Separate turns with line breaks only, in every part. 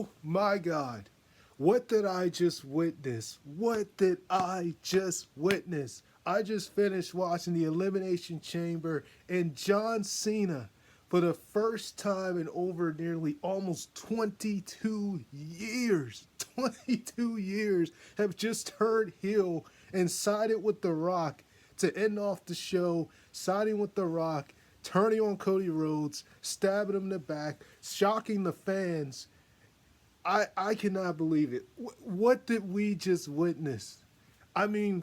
Oh my God. What did I just witness? What did I just witness? I just finished watching the Elimination Chamber and John Cena for the first time in over nearly almost 22 years. 22 years have just turned heel and sided with The Rock to end off the show, siding with The Rock, turning on Cody Rhodes, stabbing him in the back, shocking the fans. I cannot believe it. What did we just witness? I mean,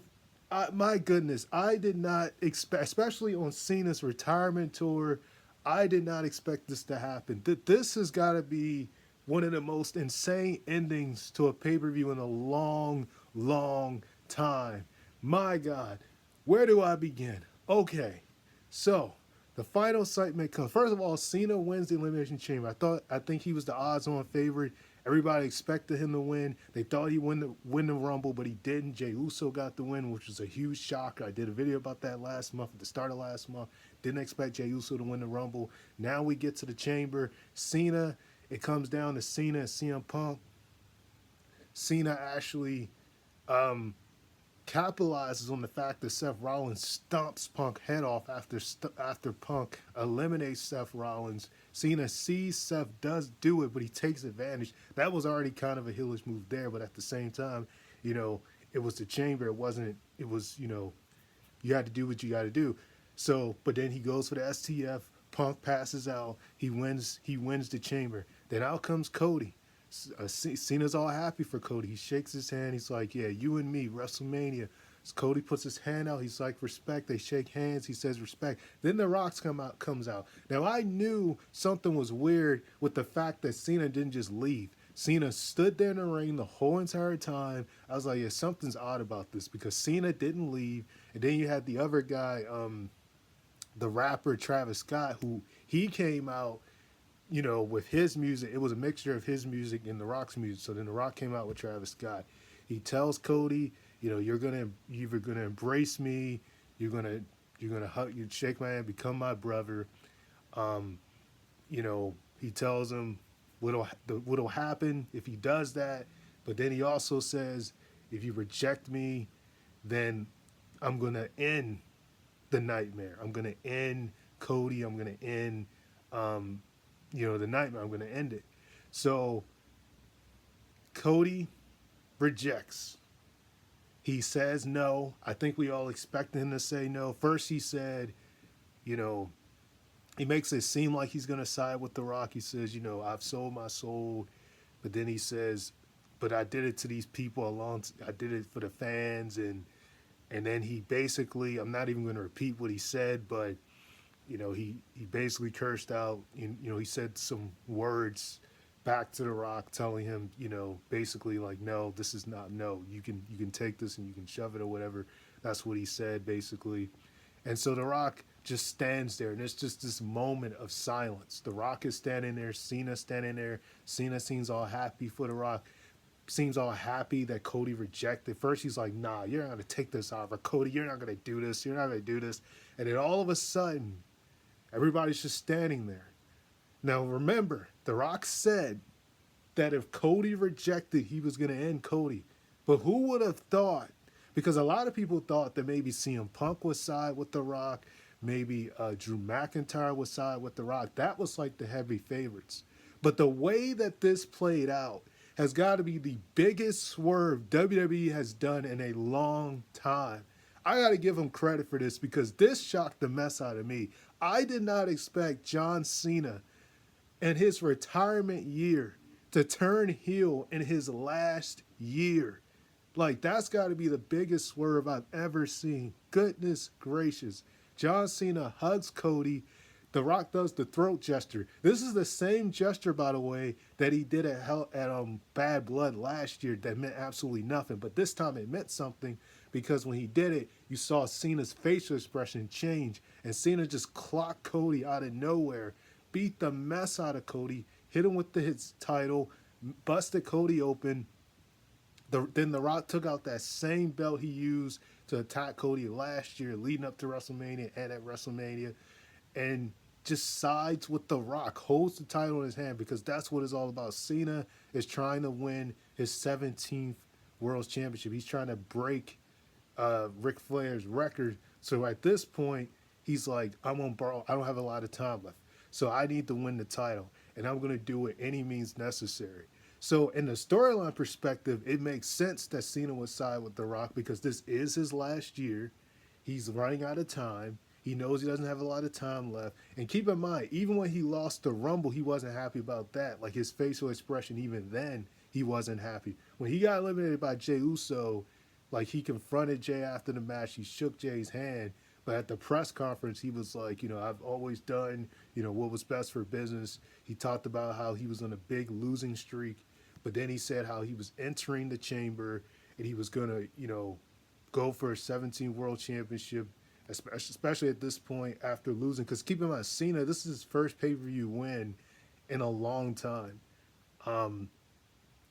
my goodness, I did not expect, especially on Cena's retirement tour, I did not expect this to happen. This has got to be one of the most insane endings to a pay per view in a long, long time. My God, where do I begin? Okay, so the final segment comes. First of all, Cena wins the Elimination Chamber. I think he was the odds-on favorite. Everybody expected him to win. They thought he'd win the Rumble, but he didn't. Jey Uso got the win, which was a huge shocker. I did a video about that last month, at the start of last month. Didn't expect Jey Uso to win the Rumble. Now we get to the Chamber. Cena, it comes down to Cena and CM Punk. Cena actually capitalizes on the fact that Seth Rollins stomps Punk head off after Punk eliminates Seth Rollins. Cena sees Seth does do it, but he takes advantage. That was already kind of a heelish move there, but at the same time, it was the Chamber. It was, you had to do what you got to do. So, but then he goes for the STF. Punk passes out. He wins the Chamber. Then out comes Cody. Cena's all happy for Cody. He shakes his hand. He's like, yeah, you and me, WrestleMania. So Cody puts his hand out. He's like, respect. They shake hands. He says, respect. Then The Rock's comes out. Now, I knew something was weird with the fact that Cena didn't just leave. Cena stood there in the ring the whole entire time. I was like, yeah, something's odd about this because Cena didn't leave. And then you had the other guy, the rapper Travis Scott, who he came out with his music. It was a mixture of his music and The Rock's music. So then The Rock came out with Travis Scott. He tells Cody, you're either gonna embrace me, you're gonna hug, you shake my hand, become my brother. He tells him what'll happen if he does that. But then he also says, if you reject me, then I'm gonna end the nightmare. I'm gonna end Cody. I'm gonna end the nightmare. I'm going to end it. So Cody rejects. He says no. I think we all expected him to say no. First he said, he makes it seem like he's going to side with The Rock. He says, I've sold my soul. But then he says, but I did it to these people I did it for the fans. And then he basically, I'm not even going to repeat what he said, but he basically cursed out, he said some words back to The Rock telling him, basically like, no, this is not, no, you can take this and you can shove it or whatever. That's what he said basically. And so The Rock just stands there and it's just this moment of silence. The Rock is standing there, Cena standing there. Cena seems all happy for The Rock. Seems all happy that Cody rejected. First he's like, nah, you're not going to take this offer. Cody, you're not going to do this. You're not going to do this. And then all of a sudden, everybody's just standing there. Now, remember, The Rock said that if Cody rejected, he was going to end Cody. But who would have thought? Because a lot of people thought that maybe CM Punk would side with The Rock. Maybe Drew McIntyre would side with The Rock. That was like the heavy favorites. But the way that this played out has got to be the biggest swerve WWE has done in a long time. I got to give him credit for this because this shocked the mess out of me. I did not expect John Cena in his retirement year to turn heel in his last year. Like, that's got to be the biggest swerve I've ever seen. Goodness gracious. John Cena hugs Cody. The Rock does the throat gesture. This is the same gesture, by the way, that he did at Bad Blood last year that meant absolutely nothing. But this time it meant something because when he did it, you saw Cena's facial expression change. And Cena just clocked Cody out of nowhere, beat the mess out of Cody, hit him with his title, busted Cody open. Then The Rock took out that same belt he used to attack Cody last year, leading up to WrestleMania and at WrestleMania. And just sides with The Rock, holds the title in his hand because that's what it's all about. Cena is trying to win his 17th World Championship. He's trying to break Ric Flair's record. So at this point, he's like, I'm on borrow. I don't have a lot of time left. So I need to win the title, and I'm going to do it any means necessary. So in the storyline perspective, it makes sense that Cena would side with The Rock because this is his last year. He's running out of time. He knows he doesn't have a lot of time left. And keep in mind, even when he lost the Rumble, he wasn't happy about that. Like his facial expression, even then, he wasn't happy. When he got eliminated by Jey Uso, like he confronted Jey after the match. He shook Jey's hand. But at the press conference, he was like, I've always done, what was best for business. He talked about how he was on a big losing streak. But then he said how he was entering the chamber and he was going to, go for a 17 World Championship, especially at this point after losing. Because keep in mind, Cena, this is his first pay-per-view win in a long time. I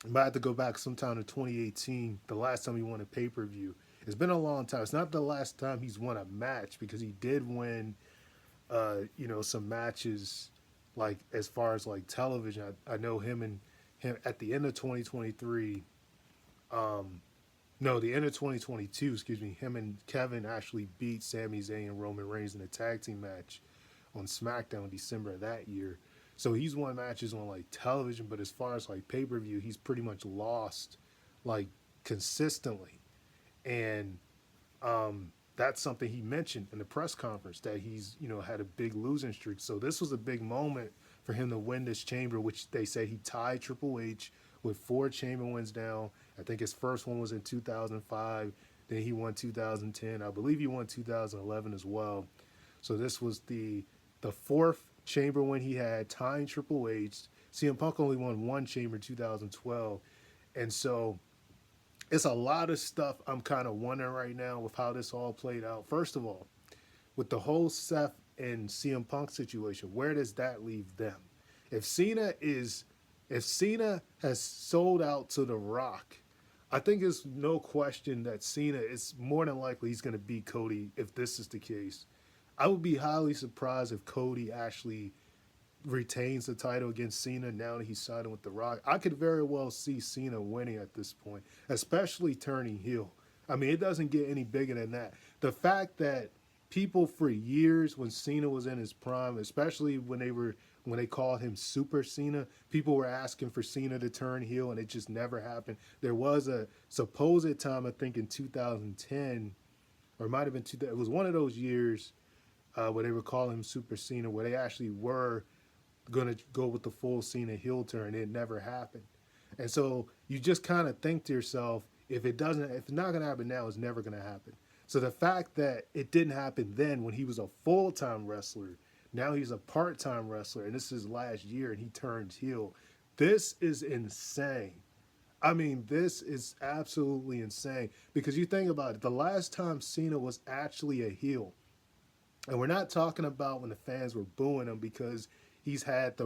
might have to go back sometime to 2018, the last time he won a pay-per-view. It's been a long time. It's not the last time he's won a match because he did win, some matches, like as far as like television. I know him at the end of 2023, the end of 2022, excuse me, him and Kevin actually beat Sami Zayn and Roman Reigns in a tag team match on SmackDown in December of that year. So he's won matches on like television, but as far as like pay-per-view, he's pretty much lost like consistently. And that's something he mentioned in the press conference that he's, had a big losing streak. So this was a big moment for him to win this chamber, which they say he tied Triple H with 4 chamber wins down. I think his first one was in 2005. Then he won 2010. I believe he won 2011 as well. So this was the 4th chamber win he had, tying Triple H. CM Punk only won 1 chamber in 2012. And so it's a lot of stuff I'm kind of wondering right now with how this all played out. First of all, with the whole Seth and CM Punk situation, where does that leave them? If Cena has sold out to The Rock, I think it's no question that Cena is more than likely he's going to beat Cody if this is the case. I would be highly surprised if Cody actually retains the title against Cena now that he's siding with The Rock. I could very well see Cena winning at this point, especially turning heel. I mean, it doesn't get any bigger than that. The fact that people for years, when Cena was in his prime, especially when they called him Super Cena, people were asking for Cena to turn heel, and it just never happened. There was a supposed time, I think in 2010, or it might have been it was one of those years where they were calling him Super Cena, where they actually were going to go with the full Cena heel turn. It never happened. And so you just kind of think to yourself, if it's not going to happen now, it's never going to happen. So the fact that it didn't happen then when he was a full-time wrestler, now he's a part-time wrestler, and this is his last year, and he turns heel. This is insane. I mean, this is absolutely insane. Because you think about it, the last time Cena was actually a heel, and we're not talking about when the fans were booing him, because he had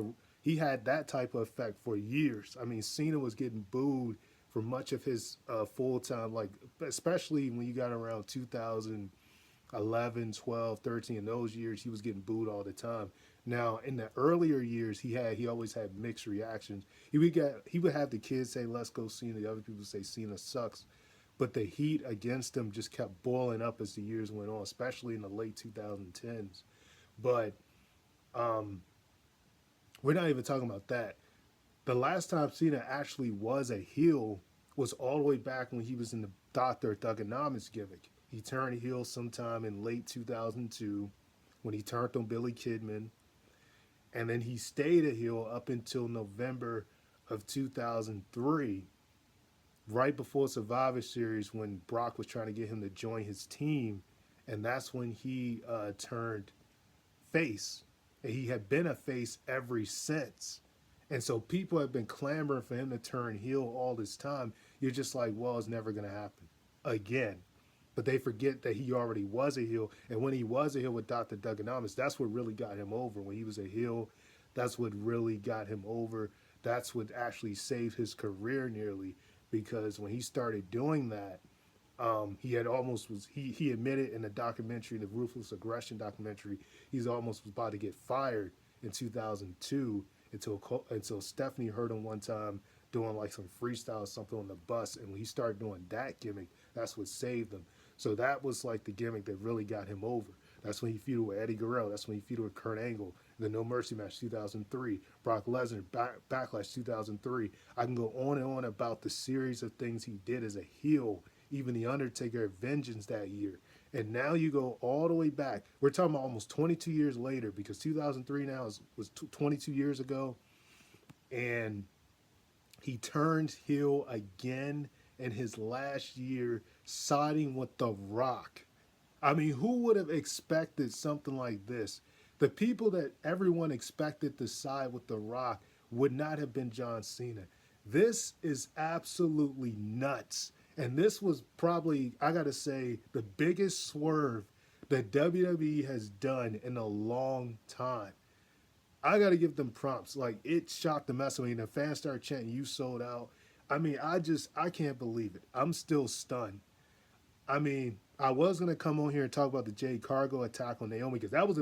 that type of effect for years. I mean, Cena was getting booed for much of his full-time, like, especially when you got around 2011, 12, 13, in those years, he was getting booed all the time. Now, in the earlier years, he always had mixed reactions. He would have the kids say, "Let's go Cena." The other people say Cena sucks. But the heat against him just kept boiling up as the years went on, especially in the late 2010s. But we're not even talking about that. The last time Cena actually was a heel was all the way back when he was in the Dr. Thugonomics gimmick. He turned heel sometime in late 2002 when he turned on Billy Kidman. And then he stayed a heel up until November of 2003, right before Survivor Series, when Brock was trying to get him to join his team. And that's when he turned face. And he had been a face ever since. And so people have been clamoring for him to turn heel all this time. You're just like, well, it's never going to happen again. But they forget that he already was a heel. And when he was a heel with Dr. Thugonomics, that's what really got him over. When he was a heel, that's what really got him over. That's what actually saved his career nearly. Because when he started doing that, He had almost was he admitted in the documentary, the Ruthless Aggression documentary, he's almost was about to get fired in 2002 until Stephanie heard him one time doing like some freestyle or something on the bus, and when he started doing that gimmick, that's what saved him. So that was like the gimmick that really got him over. That's when he feuded with Eddie Guerrero. That's when he feuded with Kurt Angle. The No Mercy match 2003. Brock Lesnar Backlash 2003. I can go on and on about the series of things he did as a heel. Even The Undertaker Vengeance that year. And now you go all the way back. We're talking about almost 22 years later because 2003 now was 22 years ago. And he turned heel again in his last year, siding with The Rock. I mean, who would have expected something like this? The people that everyone expected to side with The Rock would not have been John Cena. This is absolutely nuts. And this was probably, I got to say, the biggest swerve that WWE has done in a long time. I got to give them prompts. Like, it shocked the mess out of me. The fans started chanting, "You sold out." I mean, I can't believe it. I'm still stunned. I mean, I was gonna come on here and talk about the Jade Cargo attack on Naomi because that was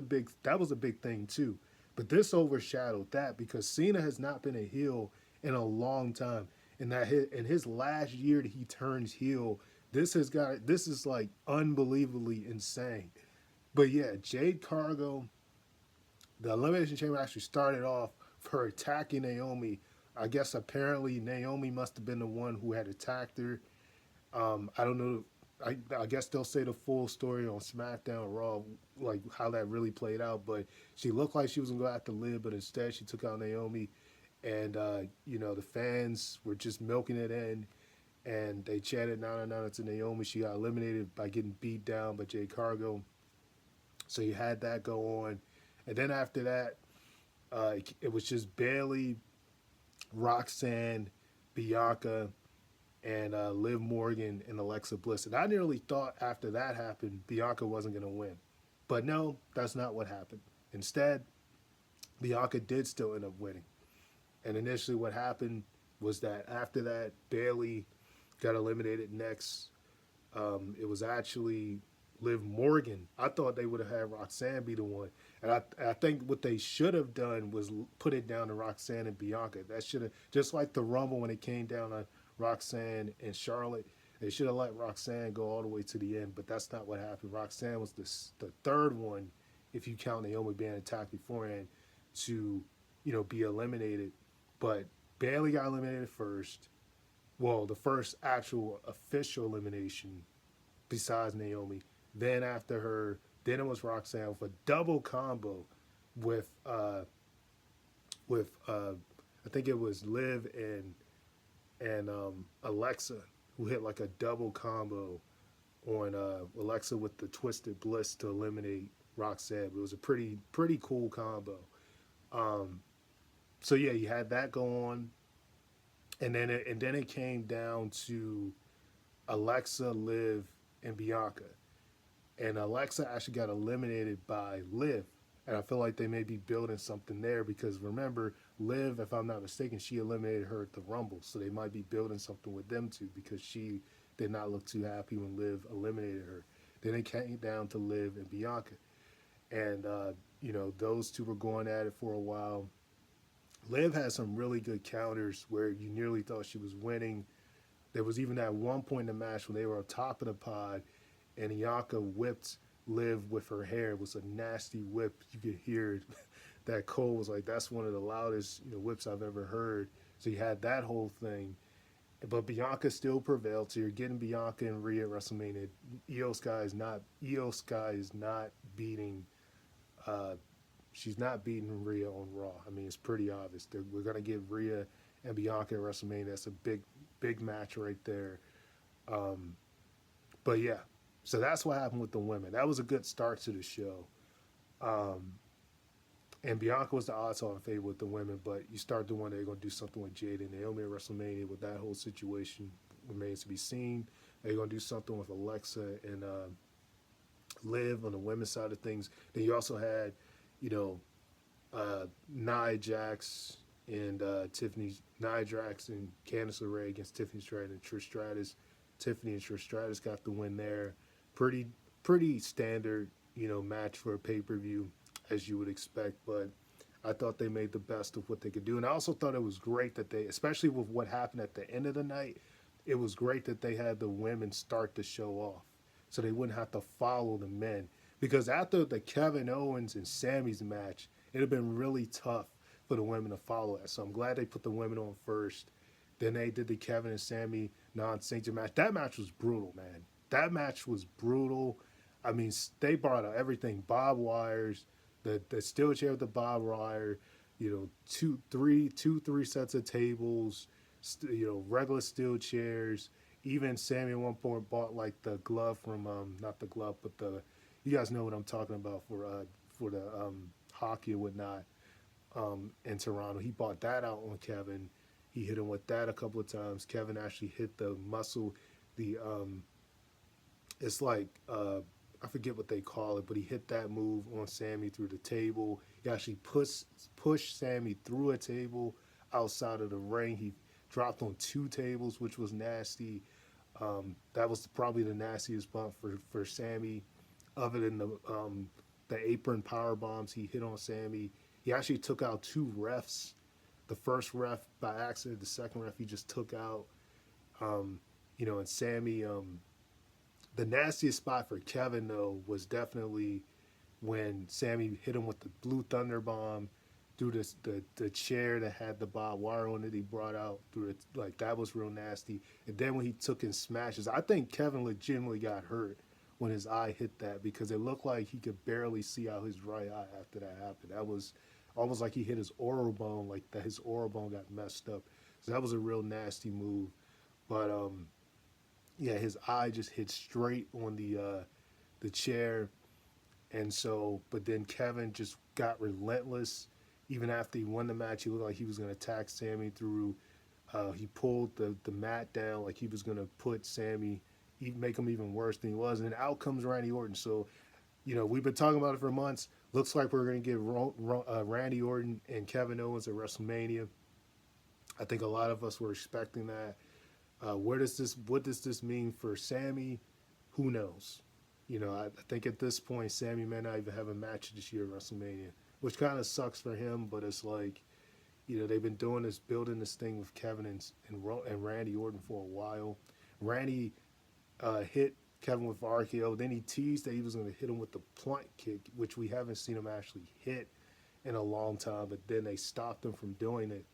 a big thing too. But this overshadowed that because Cena has not been a heel in a long time. And that in his last year that he turns heel, this is like unbelievably insane. But yeah, Jade Cargo, the Elimination Chamber actually started off for her attacking Naomi. I guess apparently Naomi must have been the one who had attacked her. I don't know. I guess they'll say the full story on SmackDown or Raw, like how that really played out. But she looked like she was gonna go after Liv, but instead she took out Naomi, and the fans were just milking it in, and they chanted "Nana to Naomi." She got eliminated by getting beat down by Jade Cargo. So you had that go on, and then after that, it was just Bayley, Roxanne, Bianca, and Liv Morgan and Alexa Bliss. And I nearly thought after that happened, Bianca wasn't going to win. But no, that's not what happened. Instead, Bianca did still end up winning. And initially what happened was that after that, Bayley got eliminated next. It was actually Liv Morgan. I thought they would have had Roxanne be the one. And I think what they should have done was put it down to Roxanne and Bianca. That should have, just like the Rumble when it came down on Roxanne and Charlotte, they should have let Roxanne go all the way to the end, but that's not what happened. Roxanne was the third one, if you count Naomi being attacked beforehand, to be eliminated. But Bayley got eliminated first. Well, the first actual official elimination besides Naomi. Then after her, then it was Roxanne with a double combo with I think it was Liv and Alexa, who hit like a double combo on Alexa with the Twisted Bliss to eliminate Roxanne. It was a pretty cool combo. So yeah, you had that go on, and then it came down to Alexa, Liv, and Bianca, and Alexa actually got eliminated by Liv. And I feel like they may be building something there because remember, Liv, if I'm not mistaken, she eliminated her at the Rumble. So they might be building something with them too because she did not look too happy when Liv eliminated her. Then it came down to Liv and Bianca. And, those two were going at it for a while. Liv had some really good counters where you nearly thought she was winning. There was even that one point in the match when they were on top of the pod and Bianca whipped Liv with her hair. It was a nasty whip. You could hear it. That Cole was like, that's one of the loudest whips I've ever heard. So you had that whole thing. But Bianca still prevailed. So you're getting Bianca and Rhea at WrestleMania. Io Sky is not beating she's not beating Rhea on Raw. I mean, it's pretty obvious. We're gonna give Rhea and Bianca at WrestleMania. That's a big match right there. But yeah. So that's what happened with the women. That was a good start to the show. And Bianca was the odds-on favorite with the women, but you start the one they're going to do something with Jade and Naomi at WrestleMania with that whole situation remains to be seen. They're going to do something with Alexa and Liv on the women's side of things. Then you also had, Nia Jax and Nia Jax and Candice LeRae against Tiffany Stratton and Trish Stratus Tiffany and Trish Stratus got the win there. Pretty pretty standard, match for a pay per view, as you would expect. But I thought they made the best of what they could do, and I also thought it was great that they, especially with what happened at the end of the night, it was great that they had the women start the show off, so they wouldn't have to follow the men. Because after the Kevin Owens and Sammy's match, it'd have been really tough for the women to follow that. So I'm glad they put the women on first. Then they did the Kevin and Sammy non-sanctioned match. That match was brutal, man. That match was brutal. I mean, they brought out everything: barbed wires, the steel chair with the barbed wire, three sets of tables, regular steel chairs. Even Sammy at one point bought like the glove from not the glove, but the, you guys know what I'm talking about for the hockey and whatnot in Toronto. He bought that out on Kevin. He hit him with that a couple of times. Kevin actually hit the muscle, the it's like I forget what they call it, but he hit that move on Sammy through the table. He actually pushed Sammy through a table outside of the ring. He dropped on two tables, which was nasty. That was probably the nastiest bump for Sammy, other than the apron power bombs he hit on Sammy. He actually took out two refs. The first ref by accident, the second ref he just took out. And Sammy, the nastiest spot for Kevin though was definitely when Sammy hit him with the Blue Thunder bomb through the chair that had the barbed wire on it. He brought out through it, like that was real nasty. And then when he took in smashes, I think Kevin legitimately got hurt when his eye hit that, because it looked like he could barely see out his right eye after that happened. That was almost like he hit his oral bone, like that his oral bone got messed up. So that was a real nasty move. But yeah, his eye just hit straight on the chair. And so, but then Kevin just got relentless. Even after he won the match, he looked like he was going to attack Sammy through. He pulled the mat down like he was going to put Sammy, make him even worse than he was. And out comes Randy Orton. So, we've been talking about it for months. Looks like we're going to get Randy Orton and Kevin Owens at WrestleMania. I think a lot of us were expecting that. What does this mean for Sammy? Who knows? I think at this point, Sammy may not even have a match this year at WrestleMania, which kind of sucks for him. But it's like, they've been building this thing with Kevin and Randy Orton for a while. Randy hit Kevin with RKO. Then he teased that he was going to hit him with the plunt kick, which we haven't seen him actually hit in a long time. But then they stopped him from doing it.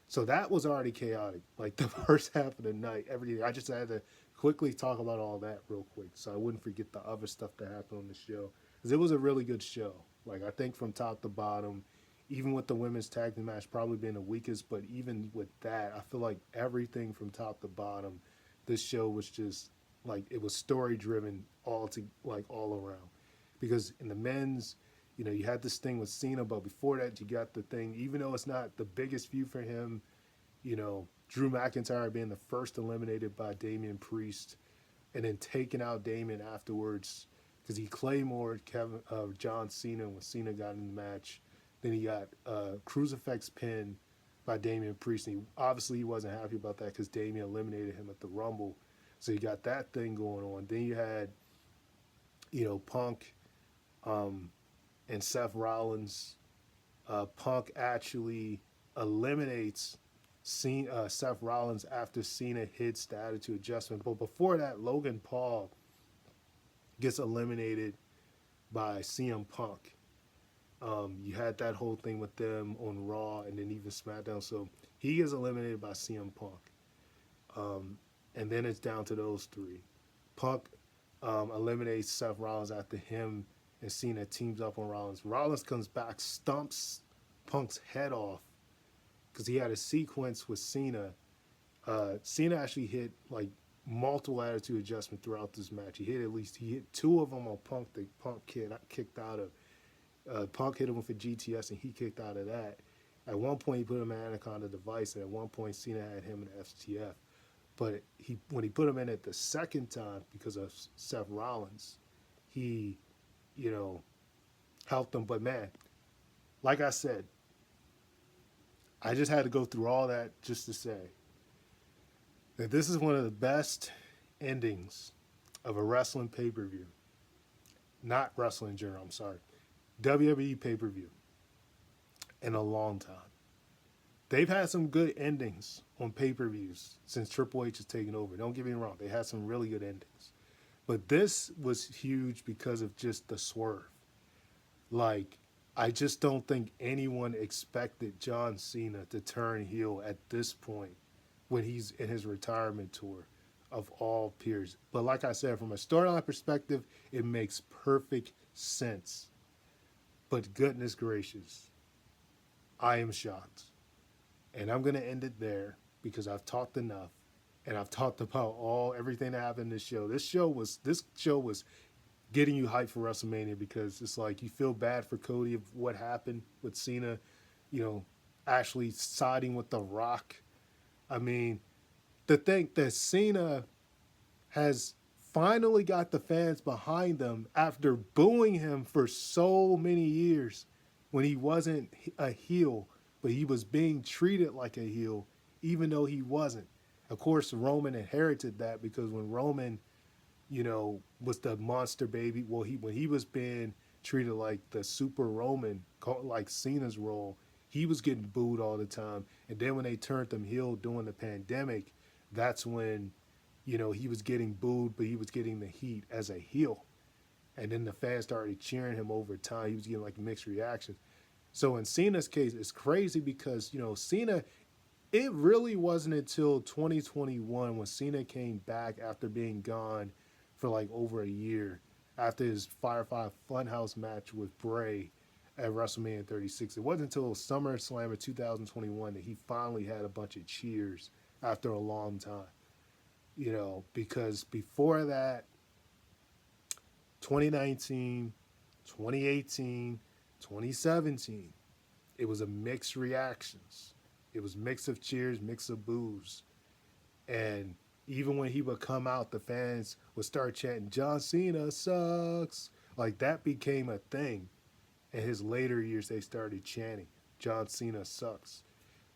So that was already chaotic. Like the first half of the night, everything. I just had to quickly talk about all that real quick, so I wouldn't forget the other stuff that happened on the show, because it was a really good show. Like, I think from top to bottom, even with the women's tag team match probably being the weakest, but even with that, I feel like everything from top to bottom, this show was just like, it was story driven all around. Because in the men's, you had this thing with Cena, but before that, you got the thing, even though it's not the biggest feud for him, Drew McIntyre being the first eliminated by Damian Priest, and then taking out Damian afterwards because he claymored John Cena when Cena got in the match. Then he got Crucifix pin by Damian Priest, and he wasn't happy about that because Damian eliminated him at the Rumble. So you got that thing going on. Then you had, Punk and Seth Rollins. Punk actually eliminates Seth Rollins after Cena hits the Attitude Adjustment. But before that, Logan Paul gets eliminated by CM Punk. You had that whole thing with them on Raw and then even SmackDown. So he gets eliminated by CM Punk. And then it's down to those three. Punk eliminates Seth Rollins after him and Cena teams up on Rollins. Rollins comes back, stumps Punk's head off, because he had a sequence with Cena. Cena actually hit like multiple Attitude Adjustment throughout this match. He hit two of them on Punk that Punk kicked out of. Punk hit him with a GTS and he kicked out of that. At one point he put him in an Anaconda device, and at one point Cena had him in the FTF. But when he put him in it the second time because of Seth Rollins, he, helped him. But man, like I said, I just had to go through all that just to say that this is one of the best endings of a wrestling pay per view, not wrestling in general, I'm sorry, WWE pay per view in a long time. They've had some good endings on pay per views since Triple H has taken over. Don't get me wrong, they had some really good endings. But this was huge because of just the swerve. Like, I just don't think anyone expected John Cena to turn heel at this point when he's in his retirement tour of all peers. But like I said, from a storyline perspective, it makes perfect sense. But goodness gracious, I am shocked. And I'm going to end it there because I've talked enough and I've talked about everything that happened in this show. This show was getting you hyped for WrestleMania because it's like you feel bad for Cody of what happened with Cena, you know, actually siding with The Rock. I mean, to think that Cena has finally got the fans behind them after booing him for so many years when he wasn't a heel, but he was being treated like a heel, even though he wasn't. Of course, Roman inherited that because when Roman, was the monster baby, well, when he was being treated like the super Roman, like Cena's role, he was getting booed all the time. And then when they turned him heel during the pandemic, that's when he was getting booed, but he was getting the heat as a heel. And then the fans started cheering him over time. He was getting like mixed reactions. So in Cena's case, it's crazy because, Cena, it really wasn't until 2021 when Cena came back after being gone for like over a year after his Firefly Funhouse match with Bray at WrestleMania 36. It wasn't until SummerSlam of 2021 that he finally had a bunch of cheers after a long time. Because before that, 2019, 2018, 2017, it was a mixed reactions. It was mix of cheers, mix of boos. And even when he would come out, the fans would start chanting, John Cena sucks. Like that became a thing. In his later years, they started chanting, John Cena sucks.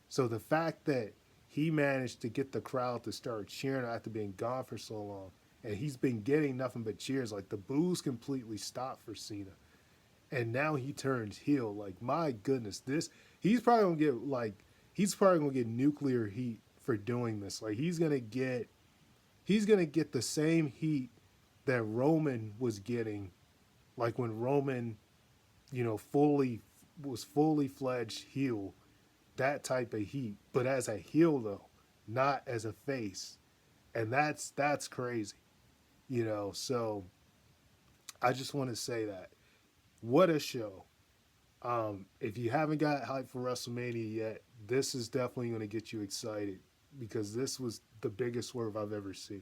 So the fact that he managed to get the crowd to start cheering after being gone for so long, and he's been getting nothing but cheers, like the boos completely stopped for Cena. And now he turns heel. Like, my goodness, he's probably gonna get nuclear heat for doing this. Like he's gonna get the same heat that Roman was getting, like when Roman, fully fledged heel, that type of heat, but as a heel though, not as a face. And that's crazy. So I just want to say that. What a show. If you haven't got hyped for WrestleMania yet, this is definitely going to get you excited because this was the biggest swerve I've ever seen.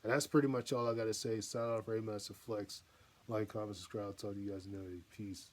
And that's pretty much all I got to say. Sign off, Ray Master Flex. Like, comment, subscribe. Talk to you guys another day. Peace.